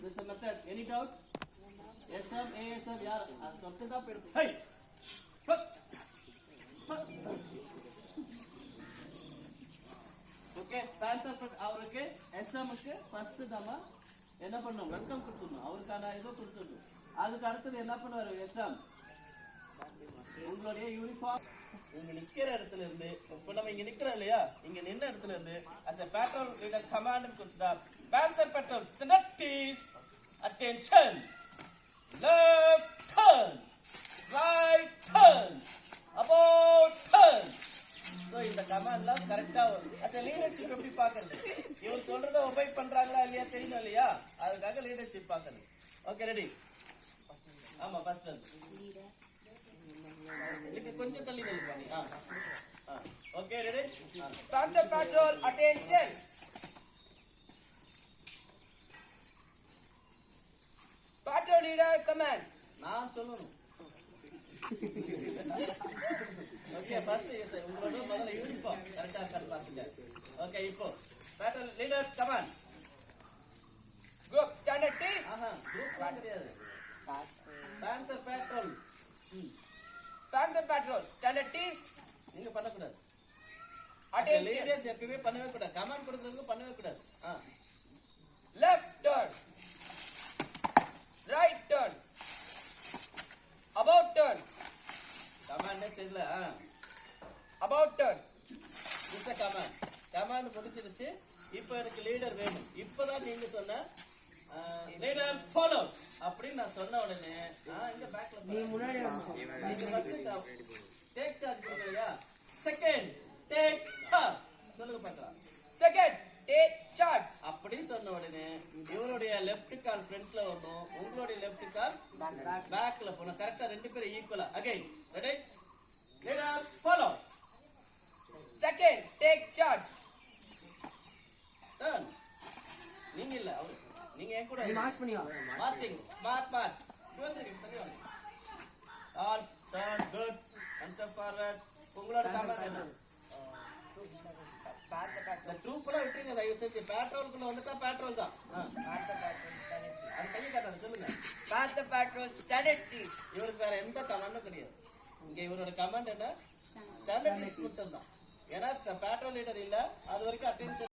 This is the method. Any doubt? SM, ASM, yaar. सबसे ज़्यादा पेड़. Hey. Okay. Answer for அவருக்கு SM க்கு first தாமா என்ன பண்ணோம்? வெல்கம் கொடுத்துடணும். அவருக்கான ஏதோ கொடுத்துடணும். அதுக்கு அடுத்து என்ன பண்ணுவாரு? SM. உங்களுடைய யூனிஃபார்ம் இங்க நிக்கிற இடத்துல இருந்து இப்ப நம்ம இங்க நிக்கிறோம் இல்லையா, இங்க நின்ன இடத்துல இருந்து as a patrol leader command கொடுத்தா panther patrol please attention, left turn, right turn, about turn. So இந்த கமாண்ட்லாம் கரெக்ட்டா as a leadership எப்படி பாக்குறது, இவர் சொல்றத ஒபே பண்றாங்களா இல்லையா தெரியணும் இல்லையா, அதுக்காக லீடர்ஷிப் பாக்குறது. Okay ready? ஆமா ஃபர்ஸ்ட் இதுக்கு கொஞ்சம் தள்ளி பண்ணி. Okay ready? Panther patrol attention. Patrol leader command. நான் சொல்லணும். ஓகே ஃபர்ஸ்ட் எஸ் உங்களோட முதல்ல யூனிஃபார்ம் கரெக்ட்டா இருக்கான்னு பாருங்க. ஓகே இப்போ patrol leaders command. Group standard T. group கிடையாது. Panther patrol. Panther patrol standard T. நீங்க பண்ண கூடாது. Attention. லீடர்ஸ் எப்பவே பண்ணவே கூடாது. கமாண்ட் கொடுக்கிறதுக்கு பண்ணவே கூடாது. Left turn. Right turn. About turn. கமாண்டே தெரியல. About turn. This is command. Command முடிச்சிருச்சு. இப்போ எனக்கு லீடர் வேணும். இப்போதான் நீங்க சொன்ன லீடர் ஃபாலோ அப்படின்னு நான் சொன்ன உடனே இங்க பேக்ல நீ முன்னாடி டேக் சார்ஜ் கொடுக்கலையா? செகண்ட் டேக் சார்ஜ் சொல்லுங்க பார்க்கலாம். செகண்ட் டேக் சார்ஜ் அப்படி சொன்ன உடனே இவருடைய லெஃப்ட் கால் ஃப்ரண்ட்ல வரணும், உங்களுடைய லெஃப்ட் கால் பேக்ல போகணும். கரெக்டா ரெண்டு பேரும் ஈக்குவலா. Again ready? Leader follow. Second take charge. Turn. நீங்க இல்ல அவரு, நீங்க என் கூட மார்ச் பண்ணி வா. மார்ச்சிங் மார்ச் சுவந்திரி சரியா? All turn good and forward. உங்களோட கமாண்ட் என்ன? இந்த ட்ரூப்ல விட்டுங்க தயவு செஞ்சு. பேட்ரோல்க்குள்ள வந்துட்டா பேட்ரோல் தான். அது கையை காட்டாது சொல்லுங்க. Panther patrol standard T. இவருக்கு வேற எந்த கமாண்டும் கிடையாது. இங்க இவரோட கமாண்ட் என்ன? ஸ்டாண்டர்ட் டீஸ் மட்டும் தான். ஏன்னா பேட்ரோல் லீடர் இல்ல, அது வரைக்கும் அட்டென்ஷன்